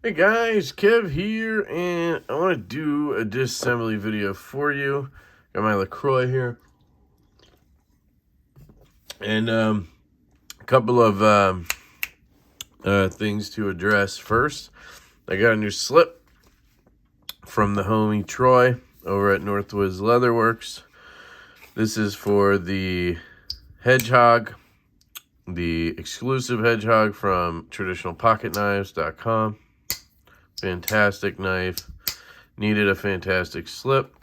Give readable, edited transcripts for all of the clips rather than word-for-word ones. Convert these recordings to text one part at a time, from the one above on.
Hey guys, Kev here, and I want to do a disassembly video for you. Got my LaCroix here, and a couple of things to address. First, I got a new slip from the homie Troy over at Northwoods Leatherworks. This is for the Hedgehog, the exclusive Hedgehog from traditionalpocketknives.com. Fantastic knife. Needed a fantastic slip,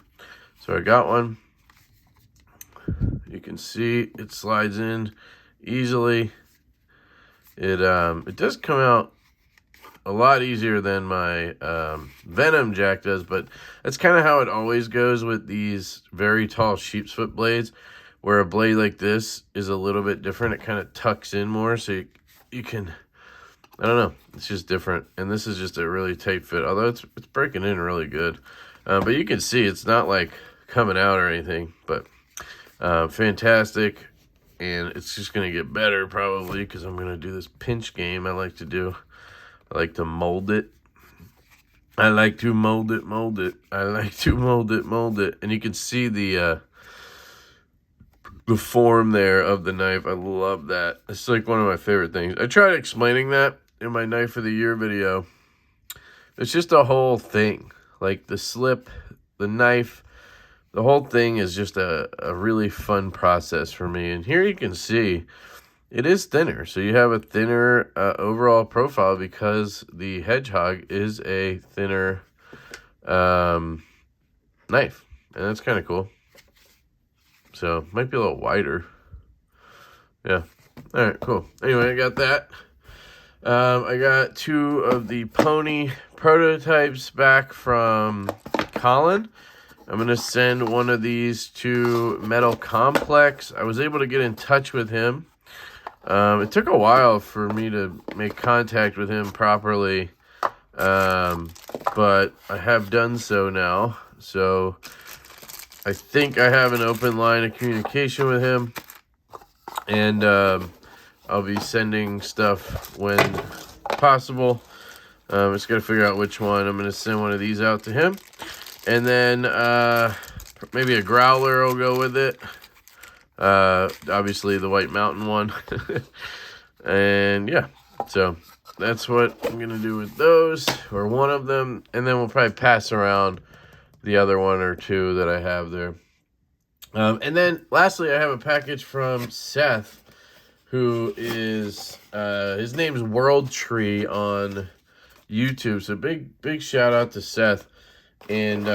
so I got one. You can see it slides in easily. It does come out a lot easier than my Venom Jack does, but that's kind of how it always goes with these very tall sheep's foot blades, where a blade like this is a little bit different. It kind of tucks in more, so you can, I don't know, it's just different. And this is just a really tight fit, although it's breaking in really good. But you can see it's not like coming out or anything, but fantastic. And it's just going to get better probably because I'm going to do this pinch game I like to do. I like to mold it. I like to mold it. I like to mold it. And you can see the form there of the knife. I love that. It's like one of my favorite things. I tried explaining that in my Knife of the Year video. It's just a whole thing. Like the slip, the knife, the whole thing is just a really fun process for me. And here you can see it is thinner. So you have a thinner overall profile because the Hedgehog is a thinner knife. And that's kind of cool. So might be a little wider. Yeah. All right, cool. Anyway, I got that. I got two of the pony prototypes back from Colin. I'm going to send one of these to Metal Complex. I was able to get in touch with him. It took a while for me to make contact with him properly, but I have done so now. So I think I have an open line of communication with him, and I'll be sending stuff when possible. Just got to figure out which one. I'm going to send one of these out to him. And then maybe a growler will go with it. Obviously the White Mountain one. And yeah, so that's what I'm going to do with those, or one of them. And then we'll probably pass around the other one or two that I have there. And then lastly, I have a package from Seth, who is, his name's World Tree on YouTube. So big shout out to Seth. And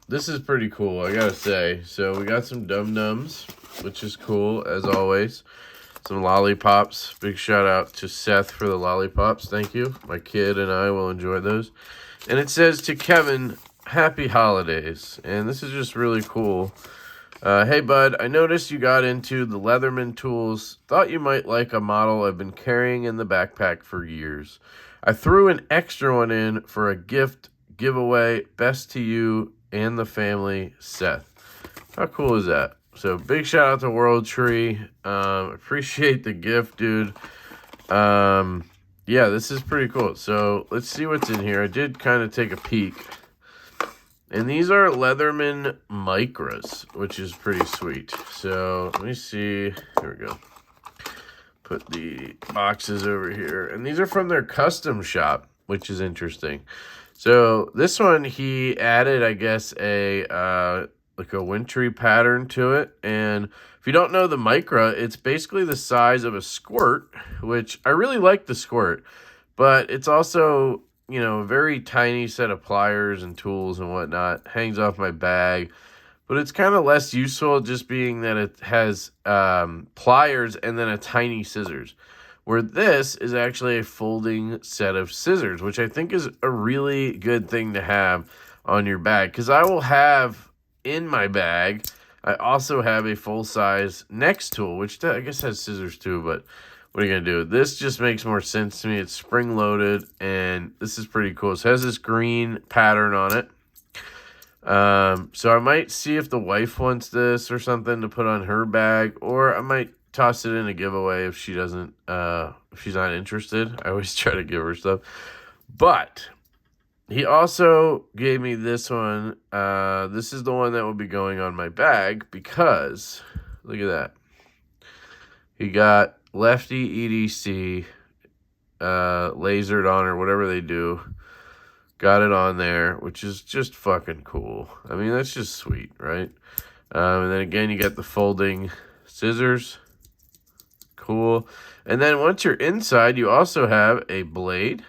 this is pretty cool, I gotta say. So we got some dum-dums, which is cool, as always. Some lollipops. Big shout out to Seth for the lollipops. Thank you. My kid and I will enjoy those. And it says, to Kevin, happy holidays. And this is just really cool. Hey, bud, I noticed you got into the Leatherman tools. Thought you might like a model I've been carrying in the backpack for years. I threw an extra one in for a gift giveaway. Best to you and the family, Seth. How cool is that? So big shout out to World Tree. Appreciate the gift, dude. Yeah, this is pretty cool. So let's see what's in here. I did kind of take a peek. And these are Leatherman Micras, which is pretty sweet. So let me see. Here we go. Put the boxes over here. And these are from their custom shop, which is interesting. So this one, he added, I guess, like a wintry pattern to it. And if you don't know the Micra, it's basically the size of a squirt, which I really like the squirt. But it's also, you know, a very tiny set of pliers and tools and whatnot. Hangs off my bag. But it's kind of less useful, just being that it has pliers and then a tiny scissors. Where this is actually a folding set of scissors, which I think is a really good thing to have on your bag. Because I will have in my bag, I also have a full-size next tool, which I guess has scissors too, but what are you going to do? This just makes more sense to me. It's spring-loaded, and this is pretty cool. So it has this green pattern on it. So I might see if the wife wants this or something to put on her bag, or I might toss it in a giveaway if she doesn't, if she's not interested. I always try to give her stuff. But he also gave me this one. This is the one that will be going on my bag because, look at that. He got LeftyEDC lasered on, or whatever they do. Got it on there, which is just fucking cool. I mean, that's just sweet, right? And then again, you get the folding scissors. Cool. And then once you're inside, you also have a blade.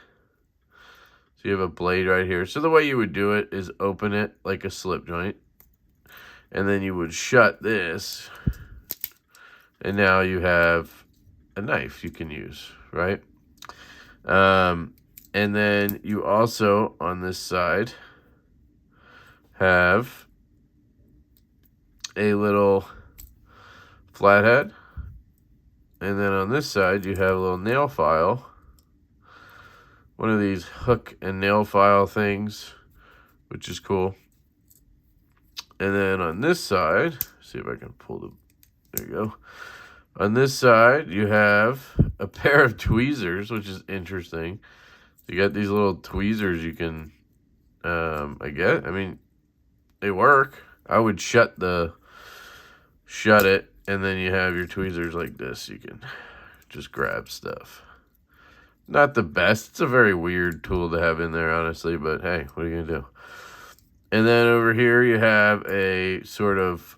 So you have a blade right here. So the way you would do it is open it like a slip joint. And then you would shut this. And now you have a knife you can use, right? And then you also, on this side, have a little flathead. And then on this side, you have a little nail file. One of these hook and nail file things, which is cool. And then on this side, see if I can pull the, there you go. On this side, you have a pair of tweezers, which is interesting. You got these little tweezers you can, I mean, they work. I would shut it, and then you have your tweezers like this. You can just grab stuff. Not the best. It's a very weird tool to have in there, honestly, but hey, what are you going to do? And then over here you have a sort of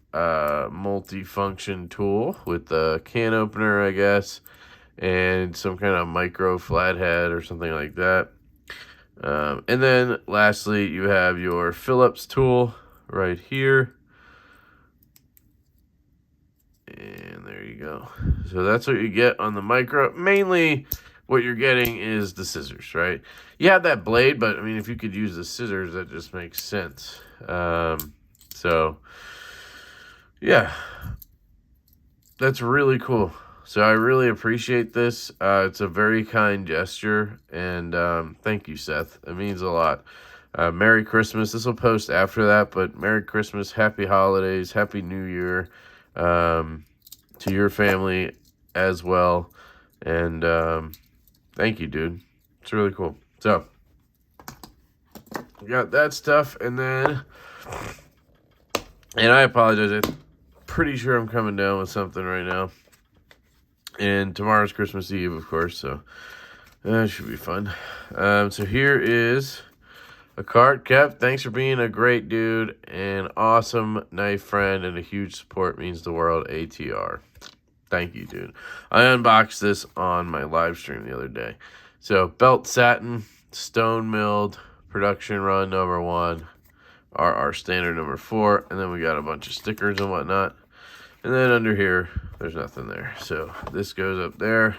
multi-function tool with a can opener, I guess, and some kind of micro flathead or something like that. And then lastly, you have your Phillips tool right here. And there you go. So that's what you get on the micro. Mainly what you're getting is the scissors, right? You have that blade, but I mean, if you could use the scissors, that just makes sense. So yeah, that's really cool. So I really appreciate this. It's a very kind gesture, and thank you, Seth. It means a lot. Merry Christmas. This will post after that, but Merry Christmas, Happy Holidays, Happy New Year to your family as well. And thank you, dude. It's really cool. So we got that stuff, and then, and I apologize. I'm pretty sure I'm coming down with something right now. And tomorrow's Christmas Eve, of course, so that should be fun. So here is a card. Kev, thanks for being a great dude, an awesome knife friend, and a huge support. Means the world. ATR. Thank you, dude. I unboxed this on my live stream the other day. So belt satin, stone milled, production run number 1, our standard number 4, and then we got a bunch of stickers and whatnot. And then under here, there's nothing there. So this goes up there.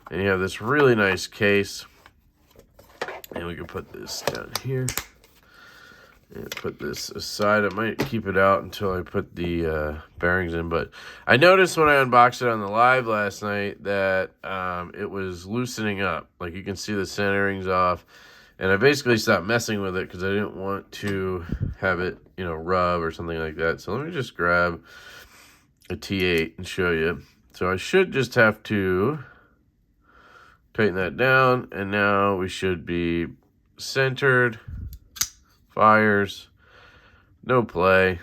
And you have this really nice case. And we can put this down here. And put this aside. I might keep it out until I put the bearings in. But I noticed when I unboxed it on the live last night that it was loosening up. Like you can see the centering's off. And I basically stopped messing with it because I didn't want to have it, you know, rub or something like that. So let me just grab a T8 and show you. So I should just have to tighten that down, and now we should be centered, fires, no play,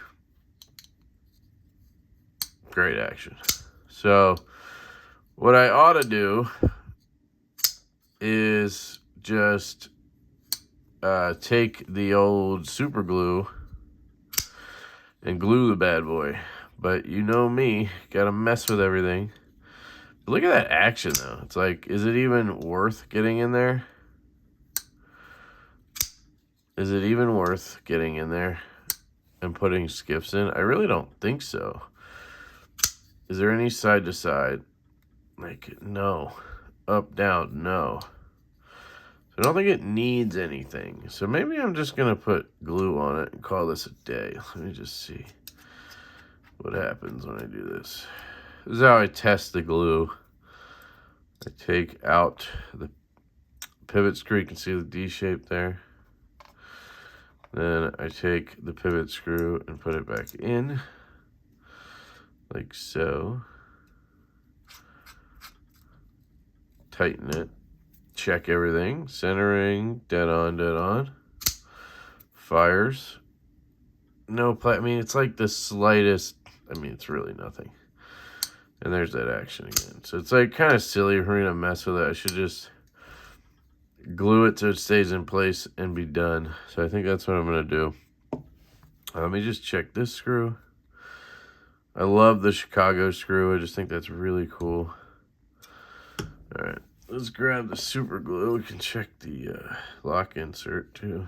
great action. So what I ought to do is just take the old super glue and glue the bad boy. But you know me, gotta mess with everything. But look at that action, though. It's like, is it even worth getting in there? Is it even worth getting in there and putting skiffs in? I really don't think so. Is there any side to side? Like, no. Up, down, no. So I don't think it needs anything. So maybe I'm just gonna put glue on it and call this a day. Let me just see what happens when I do this. This is how I test the glue. I take out the pivot screw. You can see the D shape there. Then I take the pivot screw and put it back in, like so. Tighten it. check everything. Centering, dead on, dead on. Fires. No, I mean, it's like the slightest, I mean, it's really nothing. And there's that action again. So it's like kind of silly for me to mess with it. I should just glue it so it stays in place and be done. So I think that's what I'm going to do. Let me just check this screw. I love the Chicago screw. I just think that's really cool. All right, let's grab the super glue. We can check the lock insert too.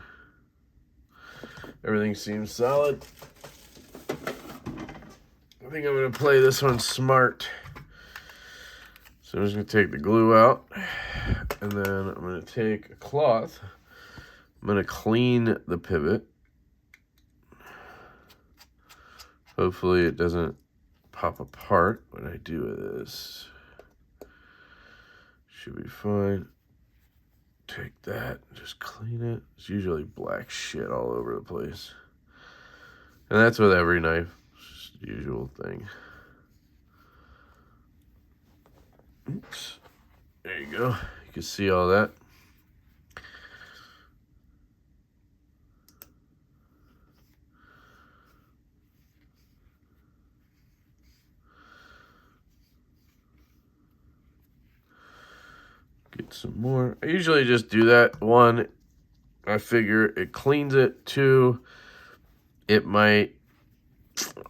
Everything seems solid. I think I'm going to play this one smart. So I'm just going to take the glue out. And then I'm going to take a cloth. I'm going to clean the pivot. Hopefully it doesn't pop apart when I do this. Should be fine. Take that and just clean it. It's usually black shit all over the place. And that's with every knife. It's just the usual thing. Oops. There you go. You can see all that. Get some more. I usually just do that. One, I figure it cleans it. Two, it might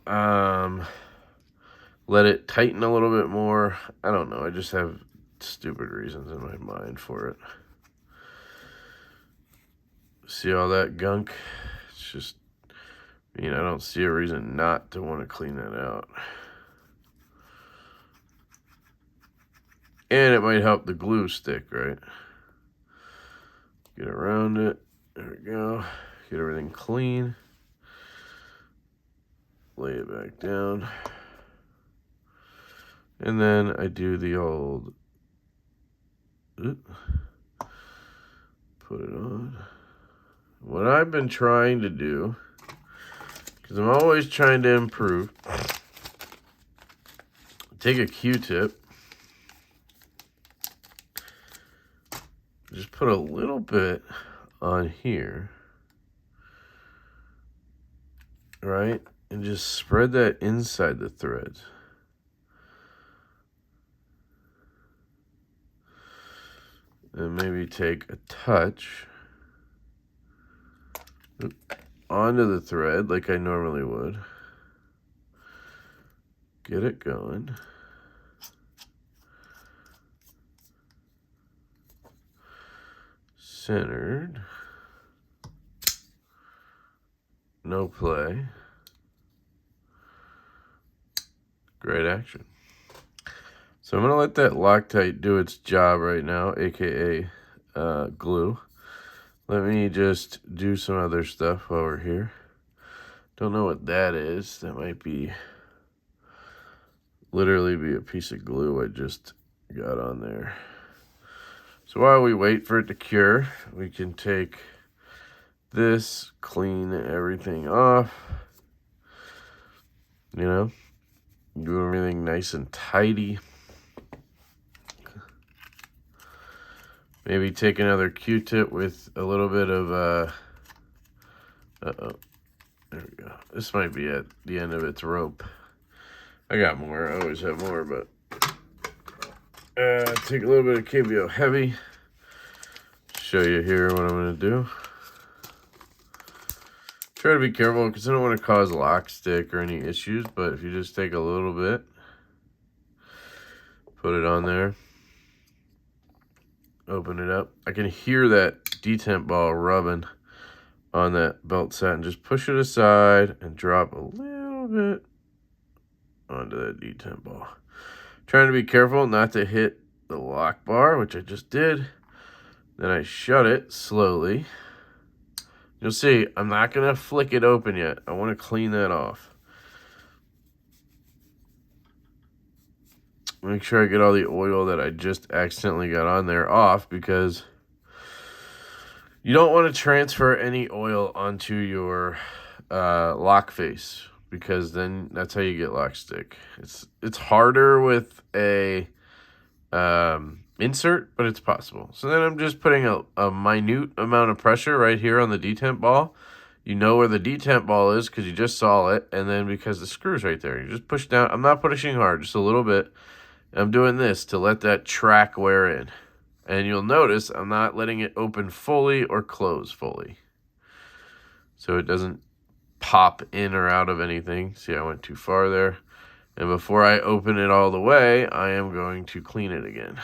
let it tighten a little bit more. I don't know. I just have stupid reasons in my mind for it. See all that gunk? It's just, I mean, I don't see a reason not to want to clean that out. And it might help the glue stick, right? Get around it. There we go. Get everything clean. Lay it back down. And then I do the old... Put it on. What I've been trying to do, because I'm always trying to improve, take a Q-tip. Just put a little bit on here, right? And just spread that inside the threads. And maybe take a touch onto the thread like I normally would. Get it going. Centered. No play. Great action. So I'm going to let that Loctite do its job right now, aka glue. Let me just do some other stuff while we're here. Don't know what that is. That might be literally be a piece of glue I just got on there. So while we wait for it to cure, we can take this, clean everything off, you know, do everything nice and tidy. Maybe take another Q-tip with a little bit of, uh-oh, there we go. This might be at the end of its rope. I got more, I always have more, but take a little bit of KBO Heavy. Show you here what I'm going to do. Try to be careful because I don't want to cause lock stick or any issues, but if you just take a little bit, put it on there, open it up. I can hear that detent ball rubbing on that belt set, and just push it aside and drop a little bit onto that detent ball. Trying to be careful not to hit the lock bar, which I just did. Then I shut it slowly. You'll see, I'm not going to flick it open yet. I want to clean that off. Make sure I get all the oil that I just accidentally got on there off, because you don't want to transfer any oil onto your lock face, because then that's how you get lock stick. It's harder with a insert, but it's possible. So then I'm just putting a minute amount of pressure right here on the detent ball. You know where the detent ball is because you just saw it, and then because the screw's right there, you just push down. I'm not pushing hard, just a little bit. I'm doing this to let that track wear in. And you'll notice I'm not letting it open fully or close fully, so it doesn't pop in or out of anything. See, I went too far there. And before I open it all the way, I am going to clean it again.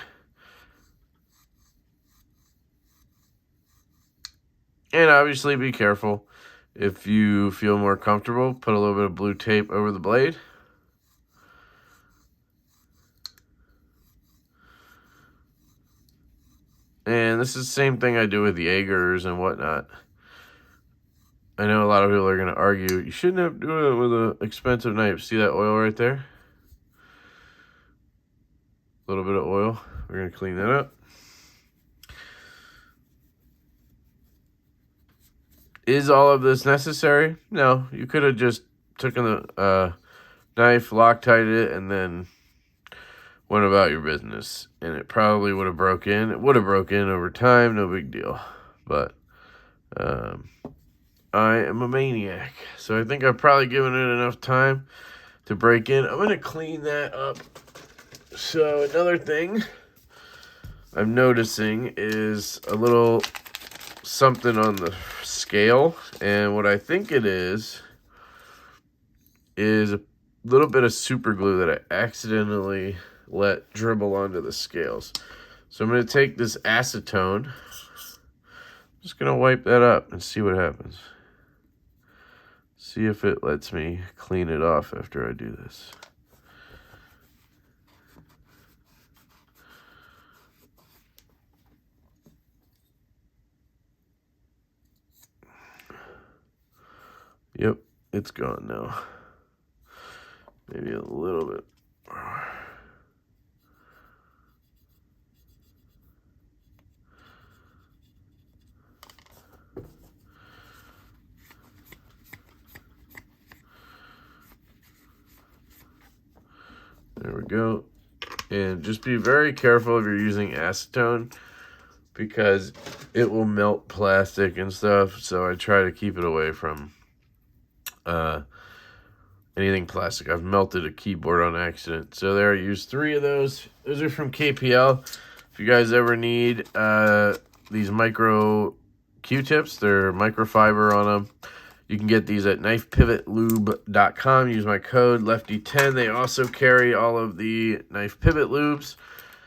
And obviously be careful. If you feel more comfortable, put a little bit of blue tape over the blade. And this is the same thing I do with Jaegers and whatnot. I know a lot of people are going to argue, you shouldn't have to do it with an expensive knife. See that oil right there? A little bit of oil. We're going to clean that up. Is all of this necessary? No. You could have just taken the knife, Loctited it, and then went about your business. And it probably would have broke in. It would have broke in over time. No big deal. But I am a maniac. So I think I've probably given it enough time to break in. I'm going to clean that up. So another thing I'm noticing is a little something on the scale. And what I think it is a little bit of super glue that I accidentally let dribble onto the scales. So I'm going to take this acetone. I'm just going to wipe that up and see what happens. See if it lets me clean it off after I do this. Yep, it's gone now. Maybe a little bit. There we go. And just be very careful if you're using acetone because it will melt plastic and stuff. So I try to keep it away from anything plastic. I've melted a keyboard on accident. So there, I used 3 of those. Those are from KPL. If you guys ever need these micro Q-tips, they're microfiber on them. You can get these at knifepivotlube.com. Use my code LeftyEDC. They also carry all of the knife pivot lubes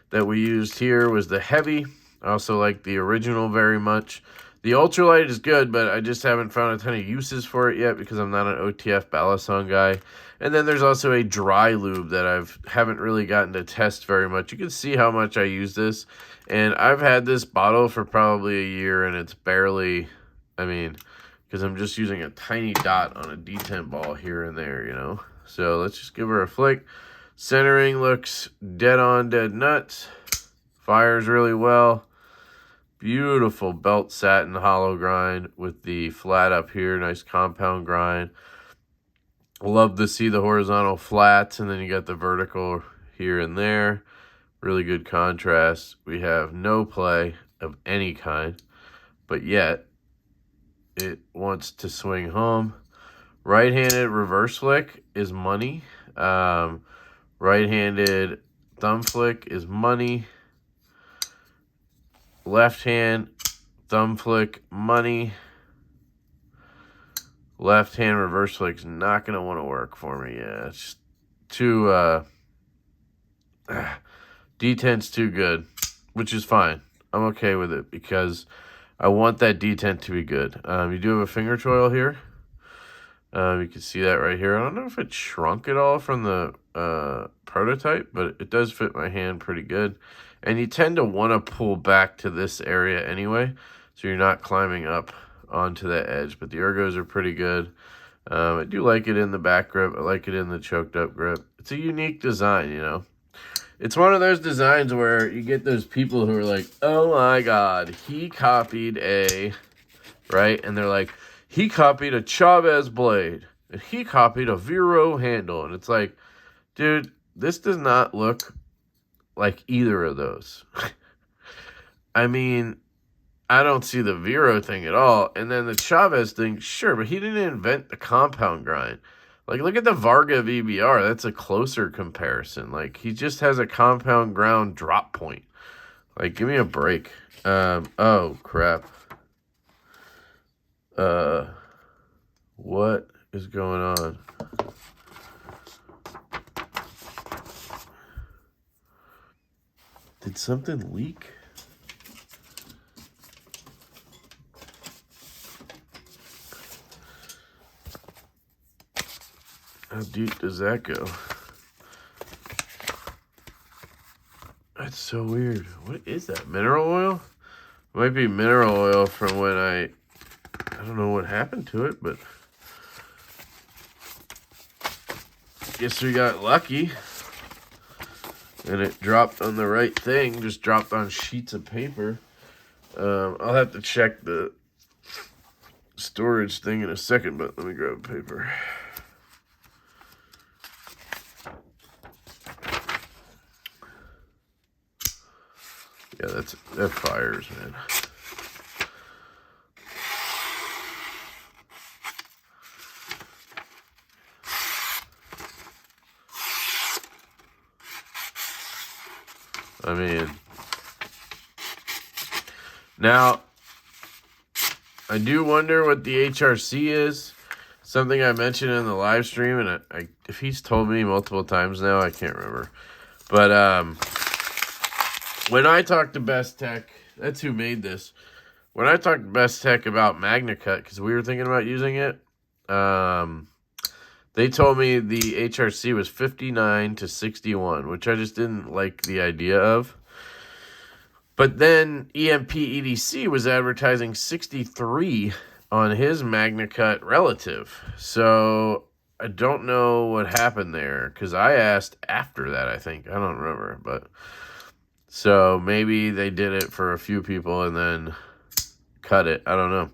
that we used here. Was the heavy. I also like the original very much. The ultralight is good, but I just haven't found a ton of uses for it yet because I'm not an OTF balisong guy. And then there's also a dry lube that I haven't really gotten to test very much. You can see how much I use this. And I've had this bottle for probably a year, and it's barely, because I'm just using a tiny dot on a detent ball here and there, you know. So let's just give her a flick. Centering looks dead on, dead nuts. Fires really well. Beautiful belt satin hollow grind with the flat up here. Nice compound grind. Love to see the horizontal flats, and then you got the vertical here and there. Really good contrast. We have no play of any kind, but yet it wants to swing home. Right-handed reverse flick is money. Right-handed thumb flick is money. Left hand thumb flick, money. Left hand reverse flick's not going to want to work for me. Yeah, it's too, detent's too good, which is fine. I'm okay with it because I want that detent to be good. You do have a finger choil here. You can see that right here. I don't know if it shrunk at all from the prototype, but it does fit my hand pretty good. And you tend to want to pull back to this area anyway, so you're not climbing up onto that edge. But the ergos are pretty good. I do like it in the back grip. I like it in the choked up grip. It's a unique design, you know. It's one of those designs where you get those people who are like, oh my God, he copied a, right? And they're like, he copied a Chavez blade. And he copied a Vero handle. And it's like, dude, this does not look like either of those. I mean, I don't see the Vero thing at all. And then the Chavez thing, sure, but he didn't invent the compound grind. Like, look at the Varga VBR. That's a closer comparison. Like, he just has a compound ground drop point. Like, give me a break. Oh, crap. What is going on? Did something leak? How deep does that go? That's so weird. What is that? Mineral oil? It might be mineral oil from when I don't know what happened to it, but guess we got lucky. And it dropped on the right thing, just dropped on sheets of paper. I'll have to check the storage thing in a second, but let me grab paper. Yeah, that fires, man. I mean, now, I do wonder what the HRC is. Something I mentioned in the live stream, and if he's told me multiple times now, I can't remember. But when I talked to Best Tech, that's who made this. When I talked to Best Tech about MagnaCut, because we were thinking about using it, they told me the HRC was 59 to 61, which I just didn't like the idea of. But then EDC was advertising 63 on his MagnaCut relative. So I don't know what happened there, because I asked after that, I think. I don't remember. But so maybe they did it for a few people and then cut it. I don't know.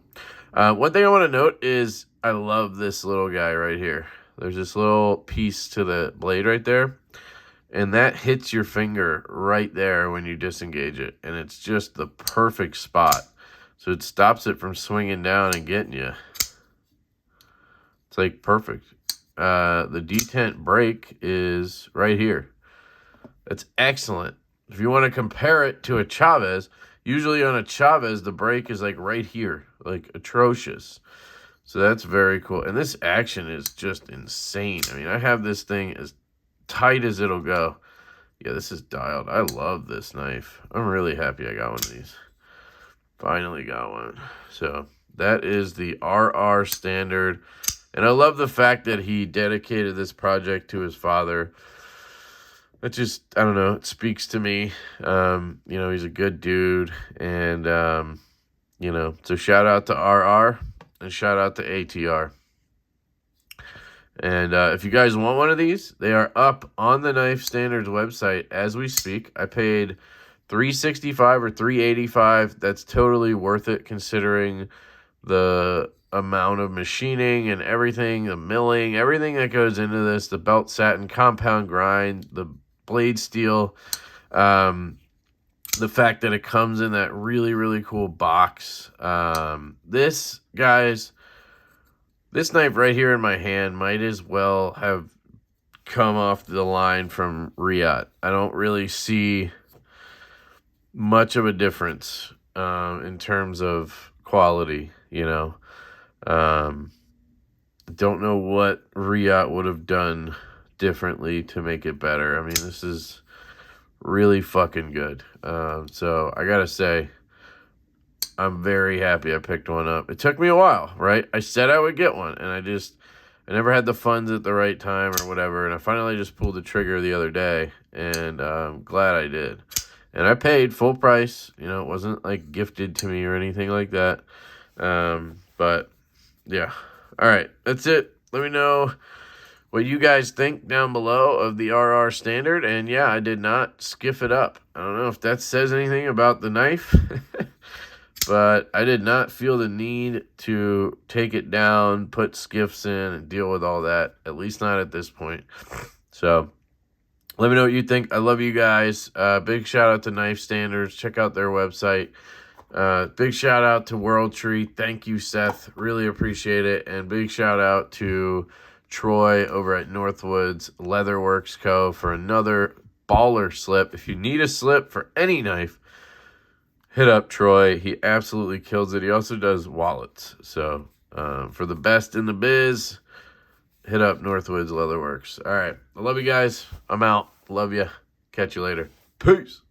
One thing I want to note is I love this little guy right here. There's this little piece to the blade right there. And that hits your finger right there when you disengage it. And it's just the perfect spot. So it stops it from swinging down and getting you. It's like perfect. The detent brake is right here. That's excellent. If you want to compare it to a Chavez, usually on a Chavez, the brake is like right here. Like atrocious. So that's very cool. And this action is just insane. I mean, I have this thing as tight as it'll go. Yeah, this is dialed. I love this knife. I'm really happy I got one of these. Finally got one. So that is the RR standard. And I love the fact that he dedicated this project to his father. It just, I don't know, it speaks to me. You know, he's a good dude. And, you know, so shout out to RR. And shout out to ATR. And if you guys want one of these, they are up on the Knife Standards website as we speak. I paid $365 or $385. That's totally worth it considering the amount of machining and everything, the milling, everything that goes into this, the belt satin, compound grind, the blade steel, the fact that it comes in that really, really cool box. This, guys, this knife right here in my hand might as well have come off the line from Riyadh. I don't really see much of a difference in terms of quality, you know. Don't know what Riyadh would have done differently to make it better. I mean, this is really fucking good. So I gotta say, I'm very happy I picked one up. It took me a while, right? I said I would get one, and I never had the funds at the right time or whatever, and I finally just pulled the trigger the other day, and I'm glad I did. And I paid full price. You know, it wasn't like gifted to me or anything like that. But yeah. All right, that's it. Let me know what you guys think down below of the RR Standard. And yeah, I did not skiff it up. I don't know if that says anything about the knife, but I did not feel the need to take it down, put skiffs in, and deal with all that, at least not at this point. So Let me know what you think. I love you guys. Big shout out to Knife Standards. Check out their website. Big shout out to World Tree. Thank you, Seth. Really appreciate it. And big shout out to Troy over at Northwoods Leatherworks Co. for another baller slip. If you need a slip for any knife, hit up Troy. He absolutely kills it. He also does wallets. So for the best in the biz, hit up Northwoods Leatherworks. All right. I love you guys. I'm out. Love you. Catch you later. Peace.